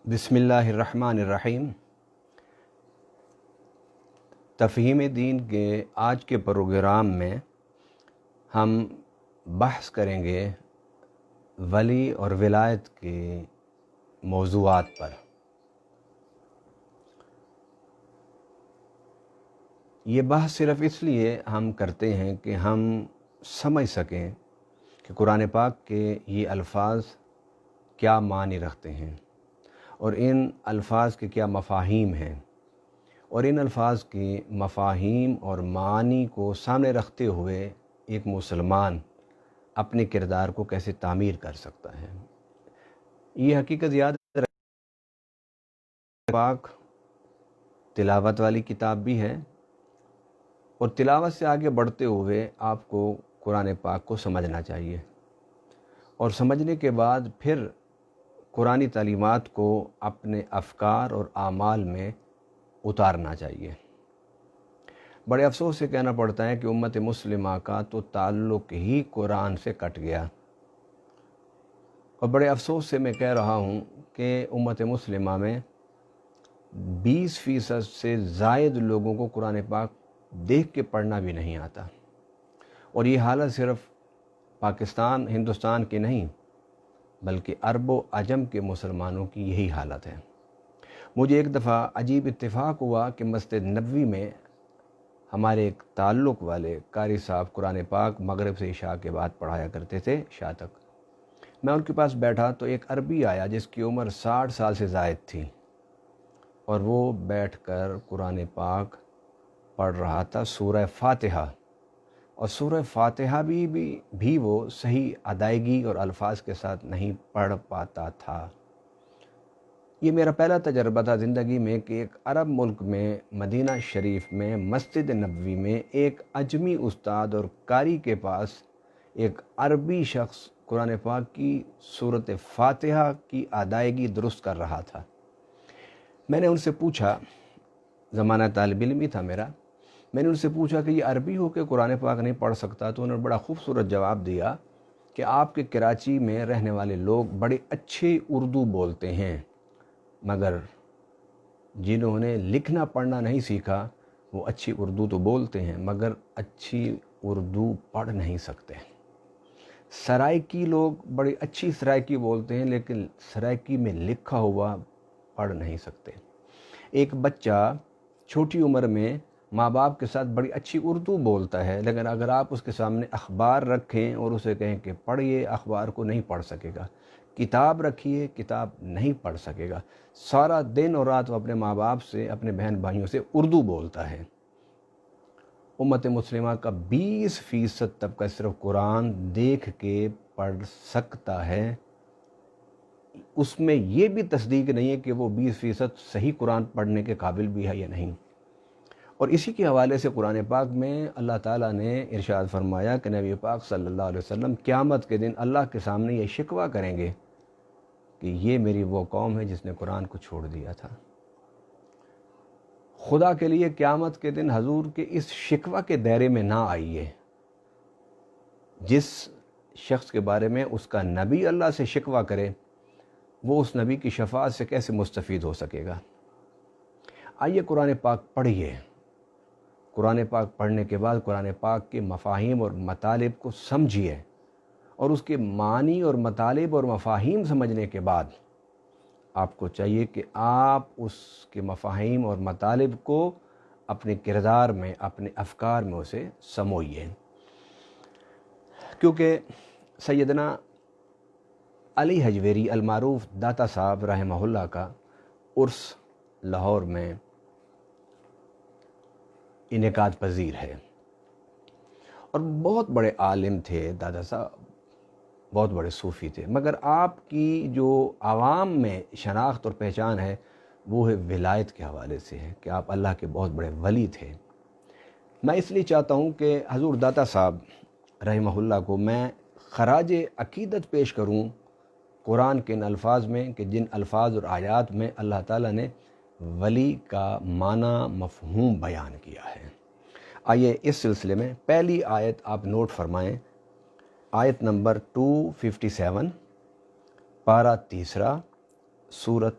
بسم اللہ الرحمن الرحیم۔ تفہیم دین کے آج کے پروگرام میں ہم بحث کریں گے ولی اور ولایت کے موضوعات پر۔ یہ بحث صرف اس لیے ہم کرتے ہیں کہ ہم سمجھ سکیں کہ قرآن پاک کے یہ الفاظ کیا معنی رکھتے ہیں اور ان الفاظ کے کیا مفاہیم ہیں، اور ان الفاظ کے مفاہیم اور معانی کو سامنے رکھتے ہوئے ایک مسلمان اپنے کردار کو کیسے تعمیر کر سکتا ہے۔ یہ حقیقت یاد پاک تلاوت والی کتاب بھی ہے، اور تلاوت سے آگے بڑھتے ہوئے آپ کو قرآن پاک کو سمجھنا چاہیے، اور سمجھنے کے بعد پھر قرآنی تعلیمات کو اپنے افکار اور اعمال میں اتارنا چاہیے۔ بڑے افسوس سے کہنا پڑتا ہے کہ امت مسلمہ کا تو تعلق ہی قرآن سے کٹ گیا، اور بڑے افسوس سے میں کہہ رہا ہوں کہ امت مسلمہ میں 20% سے زائد لوگوں کو قرآن پاک دیکھ کے پڑھنا بھی نہیں آتا، اور یہ حالت صرف پاکستان ہندوستان کی نہیں بلکہ عرب و عجم کے مسلمانوں کی یہی حالت ہے۔ مجھے ایک دفعہ عجیب اتفاق ہوا کہ مسجد نبوی میں ہمارے ایک تعلق والے قاری صاحب قرآن پاک مغرب سے عشاء کے بعد پڑھایا کرتے تھے عشاء تک۔ میں ان کے پاس بیٹھا تو ایک عربی آیا جس کی عمر 60 سال سے زائد تھی، اور وہ بیٹھ کر قرآن پاک پڑھ رہا تھا، سورہ فاتحہ، اور سورہ فاتحہ بھی وہ صحیح ادائیگی اور الفاظ کے ساتھ نہیں پڑھ پاتا تھا۔ یہ میرا پہلا تجربہ تھا زندگی میں کہ ایک عرب ملک میں مدینہ شریف میں مسجد نبوی میں ایک اجمی استاد اور قاری کے پاس ایک عربی شخص قرآن پاک کی سورۃ فاتحہ کی ادائیگی درست کر رہا تھا۔ میں نے ان سے پوچھا، زمانہ طالب علمی تھا میرا، میں نے ان سے پوچھا کہ یہ عربی ہو کے قرآن پاک نہیں پڑھ سکتا؟ تو انہوں نے بڑا خوبصورت جواب دیا کہ آپ کے کراچی میں رہنے والے لوگ بڑے اچھے اردو بولتے ہیں، مگر جنہوں نے لکھنا پڑھنا نہیں سیکھا وہ اچھی اردو تو بولتے ہیں مگر اچھی اردو پڑھ نہیں سکتے۔ سرائکی لوگ بڑی اچھی سرائکی بولتے ہیں لیکن سرائکی میں لکھا ہوا پڑھ نہیں سکتے۔ ایک بچہ چھوٹی عمر میں ماں باپ کے ساتھ بڑی اچھی اردو بولتا ہے، لیکن اگر آپ اس کے سامنے اخبار رکھیں اور اسے کہیں کہ پڑھیے، اخبار کو نہیں پڑھ سکے گا۔ کتاب رکھیے، کتاب نہیں پڑھ سکے گا۔ سارا دن اور رات وہ اپنے ماں باپ سے، اپنے بہن بھائیوں سے اردو بولتا ہے۔ امت مسلمہ کا 20% طبقہ صرف قرآن دیکھ کے پڑھ سکتا ہے، اس میں یہ بھی تصدیق نہیں ہے کہ وہ 20% صحیح قرآن پڑھنے کے قابل بھی ہے یا نہیں۔ اور اسی کے حوالے سے قرآن پاک میں اللہ تعالیٰ نے ارشاد فرمایا کہ نبی پاک صلی اللہ علیہ وسلم قیامت کے دن اللہ کے سامنے یہ شکوہ کریں گے کہ یہ میری وہ قوم ہے جس نے قرآن کو چھوڑ دیا تھا۔ خدا کے لیے قیامت کے دن حضور کے اس شکوہ کے دائرے میں نہ آئیے۔ جس شخص کے بارے میں اس کا نبی اللہ سے شکوہ کرے، وہ اس نبی کی شفاعت سے کیسے مستفید ہو سکے گا؟ آئیے قرآن پاک پڑھیے۔ قرآن پاک پڑھنے کے بعد قرآن پاک کے مفاہیم اور مطالب کو سمجھیے، اور اس کے معنی اور مطالب اور مفاہیم سمجھنے کے بعد آپ کو چاہیے کہ آپ اس کے مفاہیم اور مطالب کو اپنے کردار میں، اپنے افکار میں اسے سموئیے، کیونکہ سیدنا علی حجویری المعروف داتا صاحب رحمہ اللہ کا عرس لاہور میں انعقاد پذیر ہے، اور بہت بڑے عالم تھے دادا صاحب، بہت بڑے صوفی تھے، مگر آپ کی جو عوام میں شناخت اور پہچان ہے وہ ہے ولایت کے حوالے سے ہے کہ آپ اللہ کے بہت بڑے ولی تھے۔ میں اس لیے چاہتا ہوں کہ حضور داتا صاحب رحمہ اللہ کو میں خراج عقیدت پیش کروں قرآن کے ان الفاظ میں کہ جن الفاظ اور آیات میں اللہ تعالیٰ نے ولی کا معنی مفہوم بیان کیا ہے۔ آئیے اس سلسلے میں پہلی آیت آپ نوٹ فرمائیں، آیت نمبر 257، پارہ تیسرا، سورۃ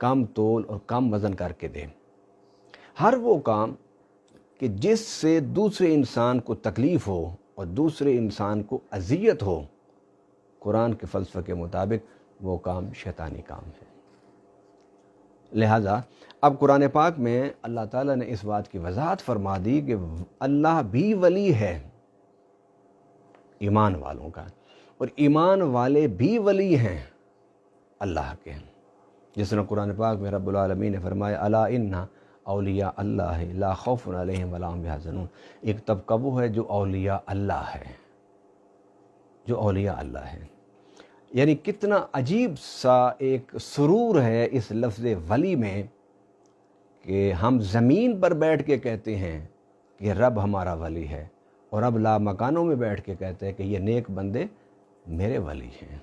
کم تول اور کم وزن کر کے دے۔ ہر وہ کام کہ جس سے دوسرے انسان کو تکلیف ہو اور دوسرے انسان کو اذیت ہو، قرآن کے فلسفے کے مطابق وہ کام شیطانی کام ہے۔ لہٰذا اب قرآن پاک میں اللہ تعالیٰ نے اس بات کی وضاحت فرما دی کہ اللہ بھی ولی ہے ایمان والوں کا، اور ایمان والے بھی ولی ہیں اللہ کے۔ جس طرح قرآن پاک میں رب العالمین نے فرمایا الا ان اولیاء اللہ لا خوف علیہم ولا هم یحزنون، ایک طبقہ وہ ہے جو اولیاء اللہ ہے، جو اولیاء اللہ ہے۔ یعنی کتنا عجیب سا ایک سرور ہے اس لفظ ولی میں کہ ہم زمین پر بیٹھ کے کہتے ہیں کہ رب ہمارا ولی ہے، اور اب لا مکانوں میں بیٹھ کے کہتے ہیں کہ یہ نیک بندے میرے ولی ہیں۔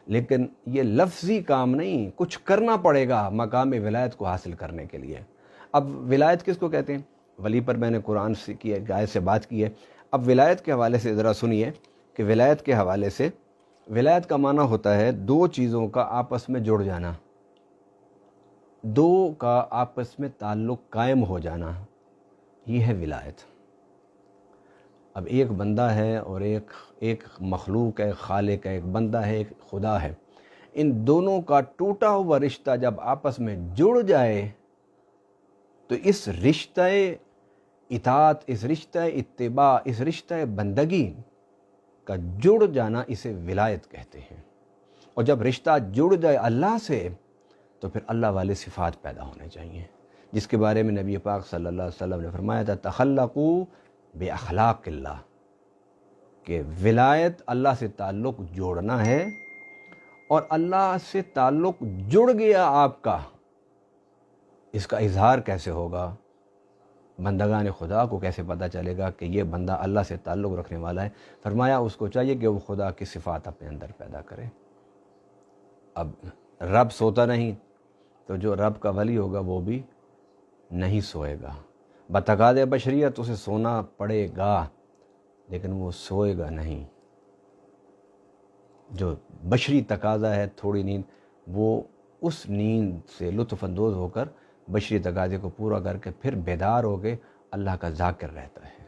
لیکن یہ لفظی کام نہیں، کچھ کرنا پڑے گا مقام ولایت کو حاصل کرنے کے لیے۔ اب ولایت کس کو کہتے ہیں؟ ولی پر میں نے قرآن سے کی آیت سے بات کی ہے۔ اب ولایت کے حوالے سے ذرا سنیے کہ ولایت کے حوالے سے، ولایت کا معنی ہوتا ہے دو چیزوں کا آپس میں جڑ جانا، دو کا آپس میں تعلق قائم ہو جانا، یہ ہے ولایت۔ اب ایک بندہ ہے اور ایک مخلوق ہے، خالق ہے، ایک بندہ ہے، ایک خدا ہے، ان دونوں کا ٹوٹا ہوا رشتہ جب آپس میں جڑ جائے تو اس رشتہ اطاعت، اس رشتہ اتباع، اس رشتہ بندگی کا جڑ جانا اسے ولایت کہتے ہیں۔ اور جب رشتہ جڑ جائے اللہ سے تو پھر اللہ والے صفات پیدا ہونے چاہیے، جس کے بارے میں نبی پاک صلی اللہ علیہ وسلم نے فرمایا تھا تخلقوا باخلاق اللہ، کہ ولایت اللہ سے تعلق جوڑنا ہے، اور اللہ سے تعلق جڑ گیا آپ کا، اس کا اظہار کیسے ہوگا؟ بندگان خدا کو کیسے پتہ چلے گا کہ یہ بندہ اللہ سے تعلق رکھنے والا ہے؟ فرمایا اس کو چاہیے کہ وہ خدا کی صفات اپنے اندر پیدا کرے۔ اب رب سوتا نہیں تو جو رب کا ولی ہوگا وہ بھی نہیں سوئے گا۔ بتقاض بشریت اسے سونا پڑے گا لیکن وہ سوئے گا نہیں۔ جو بشری تقاضا ہے تھوڑی نیند، وہ اس نیند سے لطف اندوز ہو کر بشری تقاضے کو پورا کر کے پھر بیدار ہو کے اللہ کا ذاکر رہتا ہے۔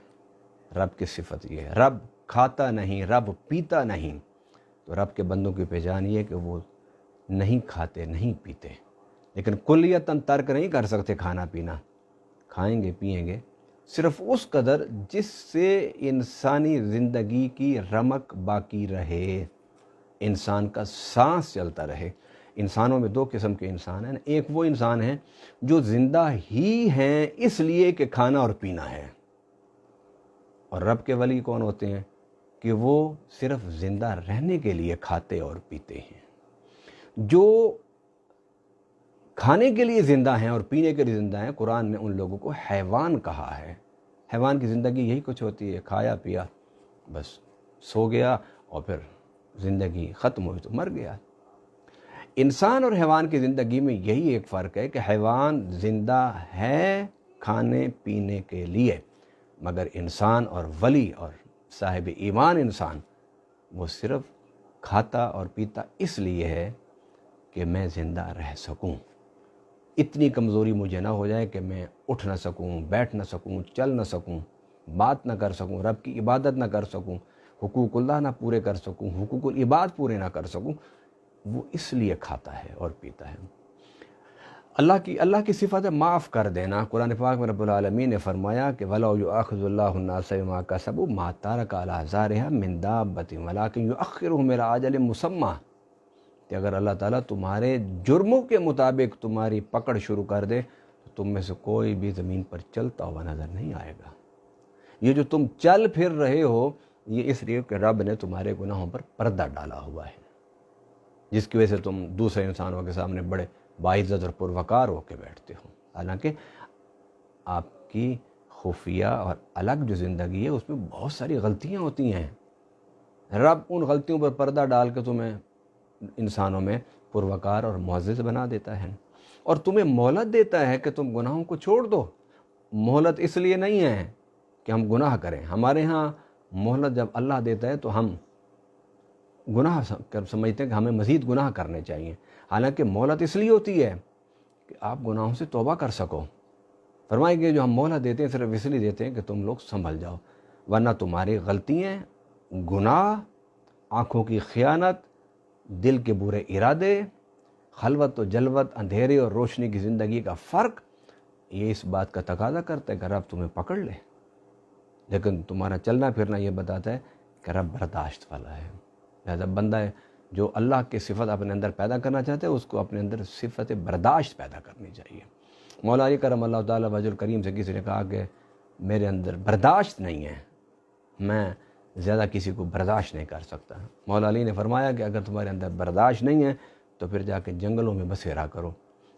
رب کی صفت یہ ہے، رب کھاتا نہیں، رب پیتا نہیں، تو رب کے بندوں کی پہچان یہ ہے کہ وہ نہیں کھاتے نہیں پیتے، لیکن کلیتاً ترک نہیں کر سکتے کھانا پینا، کھائیں گے پئیں گے صرف اس قدر جس سے انسانی زندگی کی رمق باقی رہے، انسان کا سانس چلتا رہے۔ انسانوں میں دو قسم کے انسان ہیں، ایک وہ انسان ہیں جو زندہ ہی ہیں اس لیے کہ کھانا اور پینا ہے، اور رب کے ولی کون ہوتے ہیں کہ وہ صرف زندہ رہنے کے لیے کھاتے اور پیتے ہیں۔ جو کھانے کے لیے زندہ ہیں اور پینے کے لیے زندہ ہیں، قرآن نے ان لوگوں کو حیوان کہا ہے۔ حیوان کی زندگی یہی کچھ ہوتی ہے، کھایا پیا بس سو گیا اور پھر زندگی ختم ہوئی تو مر گیا۔ انسان اور حیوان کی زندگی میں یہی ایک فرق ہے کہ حیوان زندہ ہے کھانے پینے کے لیے، مگر انسان اور ولی اور صاحب ایمان انسان وہ صرف کھاتا اور پیتا اس لیے ہے کہ میں زندہ رہ سکوں، اتنی کمزوری مجھے نہ ہو جائے کہ میں اٹھ نہ سکوں، بیٹھ نہ سکوں، چل نہ سکوں، بات نہ کر سکوں، رب کی عبادت نہ کر سکوں، حقوق اللہ نہ پورے کر سکوں، حقوق العباد پورے نہ کر سکوں، وہ اس لیے کھاتا ہے اور پیتا ہے۔ اللہ کی صفت ہے معاف کر دینا۔ قرآن پاک میں رب العالمین نے فرمایا کہ وَلَوْ يُؤَاخِذُ اللَّهُ النَّاسَ بِمَا كَسَبُوا مَا تَرَكَ عَلَىٰ ظَهْرِهَا مِن دَابَّةٍ وَلَٰكِن يُؤَخِّرُهُمْ إِلَىٰ أَجَلٍ مُّسَمًّى، کہ اگر اللہ تعالیٰ تمہارے جرموں کے مطابق تمہاری پکڑ شروع کر دے تو تم میں سے کوئی بھی زمین پر چلتا ہوا نظر نہیں آئے گا۔ یہ جو تم چل پھر رہے ہو یہ اس لیے کہ رب نے تمہارے گناہوں پر پردہ ڈالا ہوا ہے، جس کی وجہ سے تم دوسرے انسانوں کے سامنے بڑے باعزت اور پروقار ہو کے بیٹھتے ہو، حالانکہ آپ کی خفیہ اور الگ جو زندگی ہے اس میں بہت ساری غلطیاں ہوتی ہیں۔ رب ان غلطیوں پر پردہ ڈال کے تمہیں انسانوں میں پروقار اور معزز بنا دیتا ہے، اور تمہیں مہلت دیتا ہے کہ تم گناہوں کو چھوڑ دو۔ مہلت اس لیے نہیں ہے کہ ہم گناہ کریں، ہمارے ہاں مہلت جب اللہ دیتا ہے تو ہم گناہ سمجھتے ہیں کہ ہمیں مزید گناہ کرنے چاہیے، حالانکہ مہلت اس لیے ہوتی ہے کہ آپ گناہوں سے توبہ کر سکو۔ فرمائیں کہ جو ہم مولا دیتے ہیں صرف اس لیے دیتے ہیں کہ تم لوگ سنبھل جاؤ، ورنہ تمہاری غلطیاں، گناہ، آنکھوں کی خیانت، دل کے برے ارادے، خلوت و جلوت، اندھیرے اور روشنی کی زندگی کا فرق، یہ اس بات کا تقاضا کرتا ہے کہ رب تمہیں پکڑ لے، لیکن تمہارا چلنا پھرنا یہ بتاتا ہے کہ رب برداشت والا ہے۔ لہذا بندہ ہے جو اللہ کی صفت اپنے اندر پیدا کرنا چاہتے ہیں، اس کو اپنے اندر صفت برداشت پیدا کرنی چاہیے۔ مولا علی کرم اللہ تعالیٰ وجہ الکریم سے کسی نے کہا کہ میرے اندر برداشت نہیں ہے، میں زیادہ کسی کو برداشت نہیں کر سکتا۔ مولا علی نے فرمایا کہ اگر تمہارے اندر برداشت نہیں ہے تو پھر جا کے جنگلوں میں بسیرا کرو،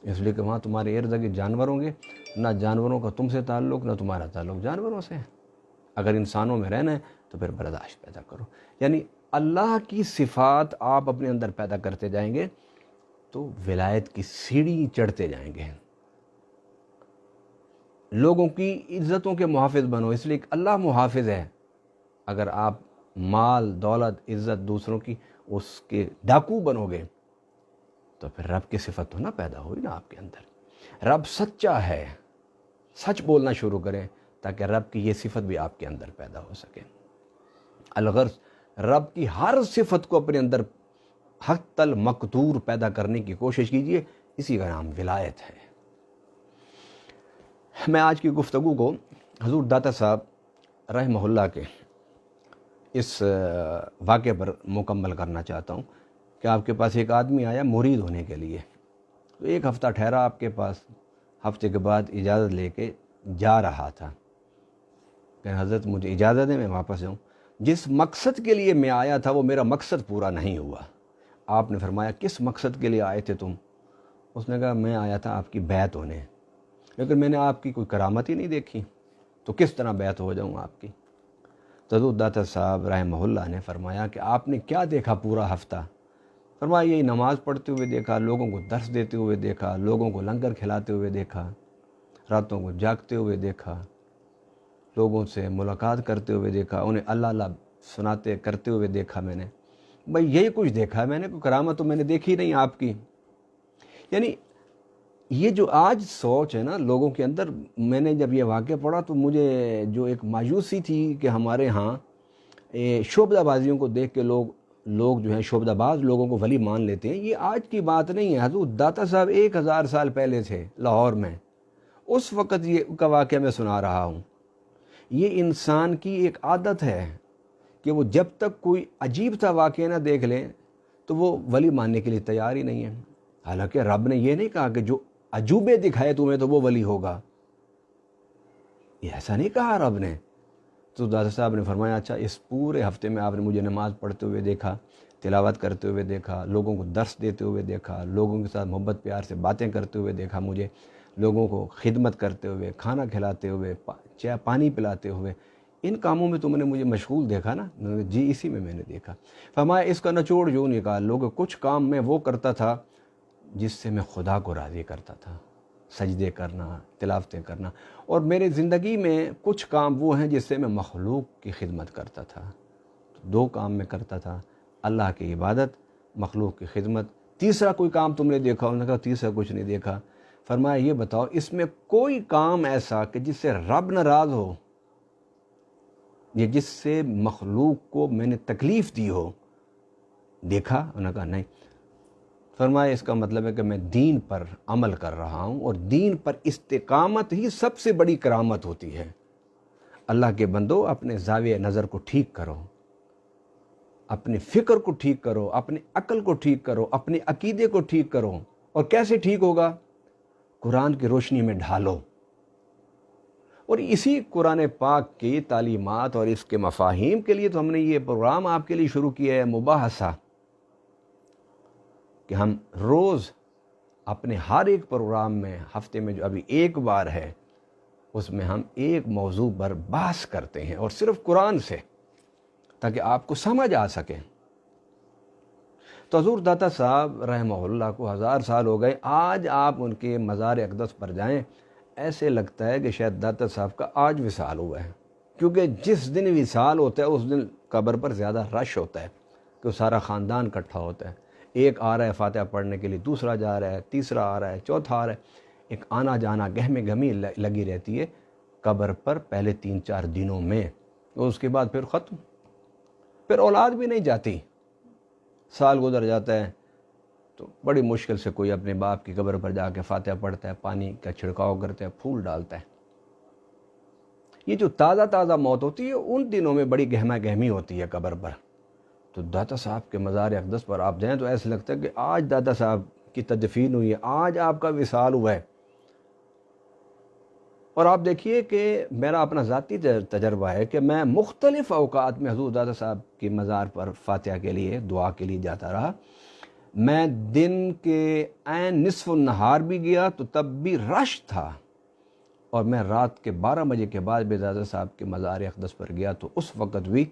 اس لیے کہ وہاں تمہارے ارد گرد جانور ہوں گے، نہ جانوروں کا تم سے تعلق، نہ تمہارا تعلق جانوروں سے ہے۔ اگر انسانوں میں رہنا ہے تو پھر برداشت پیدا کرو۔ یعنی اللہ کی صفات آپ اپنے اندر پیدا کرتے جائیں گے تو ولایت کی سیڑھی چڑھتے جائیں گے، لوگوں کی عزتوں کے محافظ بنو، اس لیے کہ اللہ محافظ ہے۔ اگر آپ مال، دولت، عزت دوسروں کی اس کے ڈاکو بنو گے تو پھر رب کی صفت تو نہ پیدا ہوئی نا آپ کے اندر۔ رب سچا ہے، سچ بولنا شروع کریں تاکہ رب کی یہ صفت بھی آپ کے اندر پیدا ہو سکے۔ الغرض رب کی ہر صفت کو اپنے اندر حق المقدور پیدا کرنے کی کوشش کیجئے، اسی کا نام ولایت ہے۔ میں آج کی گفتگو کو حضور داتا صاحب رحمہ اللہ کے اس واقعے پر مکمل کرنا چاہتا ہوں کہ آپ کے پاس ایک آدمی آیا مرید ہونے کے لیے، تو ایک ہفتہ ٹھہرا آپ کے پاس، ہفتے کے بعد اجازت لے کے جا رہا تھا کہ حضرت مجھے اجازت ہے میں واپس جاؤں، جس مقصد کے لیے میں آیا تھا وہ میرا مقصد پورا نہیں ہوا۔ آپ نے فرمایا کس مقصد کے لیے آئے تھے تم؟ اس نے کہا میں آیا تھا آپ کی بیعت ہونے، لیکن میں نے آپ کی کوئی کرامت ہی نہیں دیکھی، تو کس طرح بیعت ہو جاؤں آپ کی؟ تو حضور داتا صاحب رحمہ اللہ نے فرمایا کہ آپ نے کیا دیکھا پورا ہفتہ؟ فرمایا یہی نماز پڑھتے ہوئے دیکھا، لوگوں کو درس دیتے ہوئے دیکھا، لوگوں کو لنگر کھلاتے ہوئے دیکھا، راتوں کو جاگتے ہوئے دیکھا، لوگوں سے ملاقات کرتے ہوئے دیکھا، انہیں اللہ اللہ سناتے کرتے ہوئے دیکھا میں نے۔ بھئی یہی کچھ دیکھا ہے میں نے، کوئی کرامت تو میں نے دیکھی نہیں آپ کی۔ یعنی یہ جو آج سوچ ہے نا لوگوں کے اندر، میں نے جب یہ واقعہ پڑھا تو مجھے جو ایک مایوسی تھی کہ ہمارے ہاں شعبدہ بازیوں کو دیکھ کے لوگ جو ہیں شعبدہ باز لوگوں کو ولی مان لیتے ہیں، یہ آج کی بات نہیں ہے۔ حضور داتا صاحب 1000 سال پہلے تھے لاہور میں، اس وقت یہ کا واقعہ میں سنا رہا ہوں۔ یہ انسان کی ایک عادت ہے کہ وہ جب تک کوئی عجیب سا واقعہ نہ دیکھ لیں تو وہ ولی ماننے کے لیے تیار ہی نہیں ہے۔ حالانکہ رب نے یہ نہیں کہا کہ جو عجوبے دکھائے تمہیں تو وہ ولی ہوگا، یہ ایسا نہیں کہا رب نے۔ تو دادا صاحب نے فرمایا اچھا اس پورے ہفتے میں آپ نے مجھے نماز پڑھتے ہوئے دیکھا، تلاوت کرتے ہوئے دیکھا، لوگوں کو درس دیتے ہوئے دیکھا، لوگوں کے ساتھ محبت پیار سے باتیں کرتے ہوئے دیکھا، مجھے لوگوں کو خدمت کرتے ہوئے، کھانا کھلاتے ہوئے، چائے پانی پلاتے ہوئے، ان کاموں میں تم نے مجھے مشغول دیکھا نا؟ جی اسی میں نے دیکھا۔ فرمایا اس کا نچوڑ جو نکال لو کہ کچھ کام میں وہ کرتا تھا جس سے میں خدا کو راضی کرتا تھا، سجدے کرنا، تلاوتیں کرنا، اور میرے زندگی میں کچھ کام وہ ہیں جس سے میں مخلوق کی خدمت کرتا تھا۔ دو کام میں کرتا تھا، اللہ کی عبادت، مخلوق کی خدمت۔ تیسرا کوئی کام تم نے دیکھا؟ انہوں نے کہا تیسرا کچھ نہیں دیکھا۔ فرمایا یہ بتاؤ اس میں کوئی کام ایسا کہ جس سے رب ناراض ہو یا جس سے مخلوق کو میں نے تکلیف دی ہو، دیکھا؟ انہوں نے کہا نہیں۔ فرمایا اس کا مطلب ہے کہ میں دین پر عمل کر رہا ہوں، اور دین پر استقامت ہی سب سے بڑی کرامت ہوتی ہے۔ اللہ کے بندو اپنے زاویہ نظر کو ٹھیک کرو، اپنے فکر کو ٹھیک کرو، اپنے عقل کو ٹھیک کرو، اپنے عقیدے کو ٹھیک کرو۔ اور کیسے ٹھیک ہوگا؟ قرآن کی روشنی میں ڈھالو۔ اور اسی قرآن پاک کی تعلیمات اور اس کے مفاہیم کے لیے تو ہم نے یہ پروگرام آپ کے لیے شروع کیا ہے، مباحثہ، کہ ہم روز اپنے ہر ایک پروگرام میں، ہفتے میں جو ابھی ایک بار ہے، اس میں ہم ایک موضوع پر بحث کرتے ہیں، اور صرف قرآن سے، تاکہ آپ کو سمجھ آ سکے۔ تو حضور داتا صاحب رحمہ اللہ کو 1000 سال ہو گئے، آج آپ ان کے مزار اقدس پر جائیں، ایسے لگتا ہے کہ شاید داتا صاحب کا آج وصال ہوا ہے، کیونکہ جس دن وصال ہوتا ہے اس دن قبر پر زیادہ رش ہوتا ہے، کہ سارا خاندان اکٹھا ہوتا ہے، ایک آ رہا ہے فاتحہ پڑھنے کے لیے، دوسرا جا رہا ہے، تیسرا آ رہا ہے، چوتھا آ رہا ہے۔ ایک آنا جانا گہم گہمی لگی رہتی ہے قبر پر پہلے 3-4 دنوں میں، اور اس کے بعد پھر ختم، پھر اولاد بھی نہیں جاتی، سال گزر جاتا ہے تو بڑی مشکل سے کوئی اپنے باپ کی قبر پر جا کے فاتحہ پڑھتا ہے، پانی کا چھڑکاؤ کرتا ہے، پھول ڈالتا ہے۔ یہ جو تازہ موت ہوتی ہے ان دنوں میں بڑی گہما گہمی ہوتی ہے قبر پر۔ تو داتا صاحب کے مزار اقدس پر آپ جائیں تو ایسا لگتا ہے کہ آج داتا صاحب کی تدفین ہوئی ہے، آج آپ کا وصال ہوا ہے۔ اور آپ دیکھیے کہ میرا اپنا ذاتی تجربہ ہے کہ میں مختلف اوقات میں حضور داتا صاحب کی مزار پر فاتحہ کے لیے، دعا کے لیے جاتا رہا۔ میں دن کے عین نصف النہار بھی گیا تو تب بھی رش تھا، اور میں رات کے 12 بجے کے بعد بھی داتا صاحب کے مزار اقدس پر گیا تو اس وقت بھی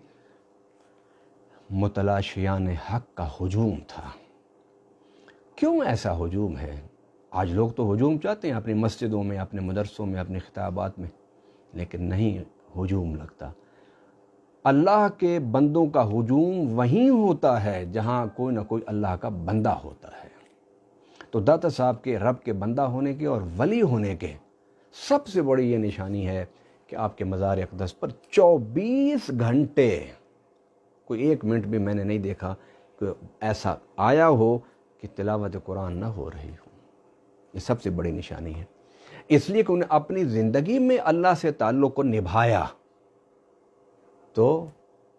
متلاشیان حق کا ہجوم تھا۔ کیوں ایسا ہجوم ہے؟ آج لوگ تو ہجوم چاہتے ہیں اپنی مسجدوں میں، اپنے مدرسوں میں، اپنے خطابات میں، لیکن نہیں ہجوم لگتا۔ اللہ کے بندوں کا ہجوم وہیں ہوتا ہے جہاں کوئی نہ کوئی اللہ کا بندہ ہوتا ہے۔ تو داتا صاحب کے رب کے بندہ ہونے کے اور ولی ہونے کے سب سے بڑی یہ نشانی ہے کہ آپ کے مزار اقدس پر 24 گھنٹے، کوئی 1 منٹ بھی میں نے نہیں دیکھا کہ ایسا آیا ہو کہ تلاوت قرآن نہ ہو رہی ہو۔ یہ سب سے بڑی نشانی ہے، اس لیے کہ انہیں اپنی زندگی میں اللہ سے تعلق کو نبھایا تو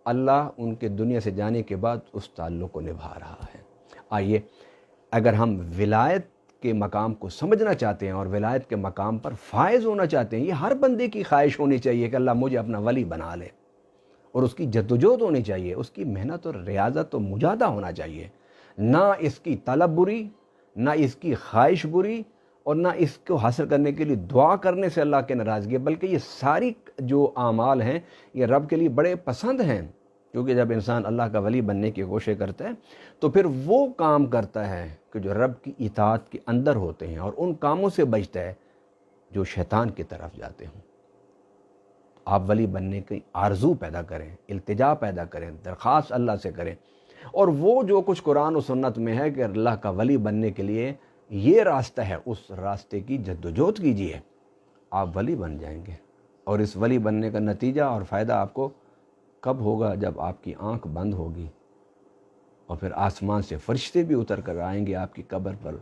اللہ ان کے دنیا سے جانے کے بعد اس تعلق کو نبھا رہا ہے۔ آئیے، اگر ہم ولایت کے مقام کو سمجھنا چاہتے ہیں اور ولایت کے مقام پر فائز ہونا چاہتے ہیں، یہ ہر بندے کی خواہش ہونی چاہیے کہ اللہ مجھے اپنا ولی بنا لے، اور اس کی جدوجہد ہونی چاہیے، اس کی محنت اور ریاضت و مجاہدہ ہونا چاہیے، نہ اس کی طلب بری، نہ اس کی خواہش بری، اور نہ اس کو حاصل کرنے کے لیے دعا کرنے سے اللہ کے ناراضگی، بلکہ یہ ساری جو اعمال ہیں یہ رب کے لیے بڑے پسند ہیں، کیونکہ جب انسان اللہ کا ولی بننے کی کوشش کرتا ہے تو پھر وہ کام کرتا ہے کہ جو رب کی اطاعت کے اندر ہوتے ہیں، اور ان کاموں سے بچتا ہے جو شیطان کی طرف جاتے ہیں۔ آپ ولی بننے کی آرزو پیدا کریں، التجا پیدا کریں، درخواست اللہ سے کریں، اور وہ جو کچھ قرآن و سنت میں ہے کہ اللہ کا ولی بننے کے لیے یہ راستہ ہے، اس راستے کی جدوجہد کیجیے، آپ ولی بن جائیں گے۔ اور اس ولی بننے کا نتیجہ اور فائدہ آپ کو کب ہوگا؟ جب آپ کی آنکھ بند ہوگی اور پھر آسمان سے فرشتے بھی اتر کر آئیں گے آپ کی قبر پر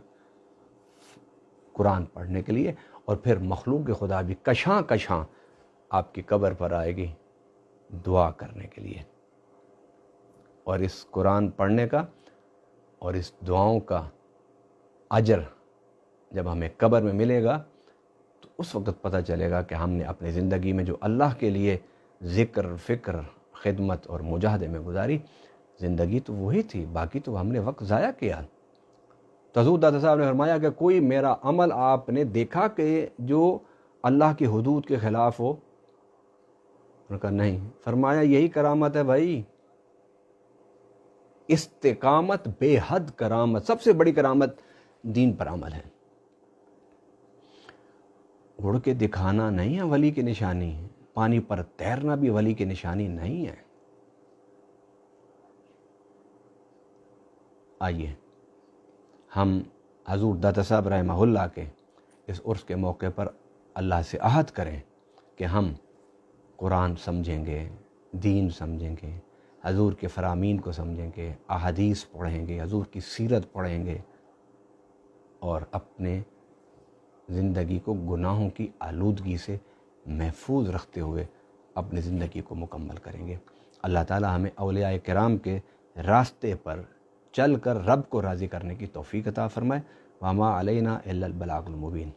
قرآن پڑھنے کے لیے، اور پھر مخلوق خدا بھی کشاں کشاں آپ کی قبر پر آئے گی دعا کرنے کے لیے۔ اور اس قرآن پڑھنے کا اور اس دعاؤں کا اجر جب ہمیں قبر میں ملے گا تو اس وقت پتہ چلے گا کہ ہم نے اپنی زندگی میں جو اللہ کے لیے ذکر، فکر، خدمت اور مجاہدے میں گزاری، زندگی تو وہی تھی، باقی تو ہم نے وقت ضائع کیا۔ تو حضور داتا صاحب نے فرمایا کہ کوئی میرا عمل آپ نے دیکھا کہ جو اللہ کی حدود کے خلاف ہو؟ انہوں نے کہا نہیں۔ فرمایا یہی کرامت ہے بھائی، استقامت، بے حد کرامت، سب سے بڑی کرامت دین پر عمل ہے۔ اڑ کے دکھانا نہیں ہے ولی کی نشانی، پانی پر تیرنا بھی ولی کی نشانی نہیں ہے۔ آئیے ہم حضور داتا صاحب رحمہ اللہ کے اس عرس کے موقع پر اللہ سے عہد کریں کہ ہم قرآن سمجھیں گے، دین سمجھیں گے، حضور کے فرامین کو سمجھیں گے، احادیث پڑھیں گے، حضور کی سیرت پڑھیں گے، اور اپنے زندگی کو گناہوں کی آلودگی سے محفوظ رکھتے ہوئے اپنی زندگی کو مکمل کریں گے۔ اللہ تعالی ہمیں اولیاء کرام کے راستے پر چل کر رب کو راضی کرنے کی توفیق عطا فرمائے۔ وما علینا الا البلاغ المبین۔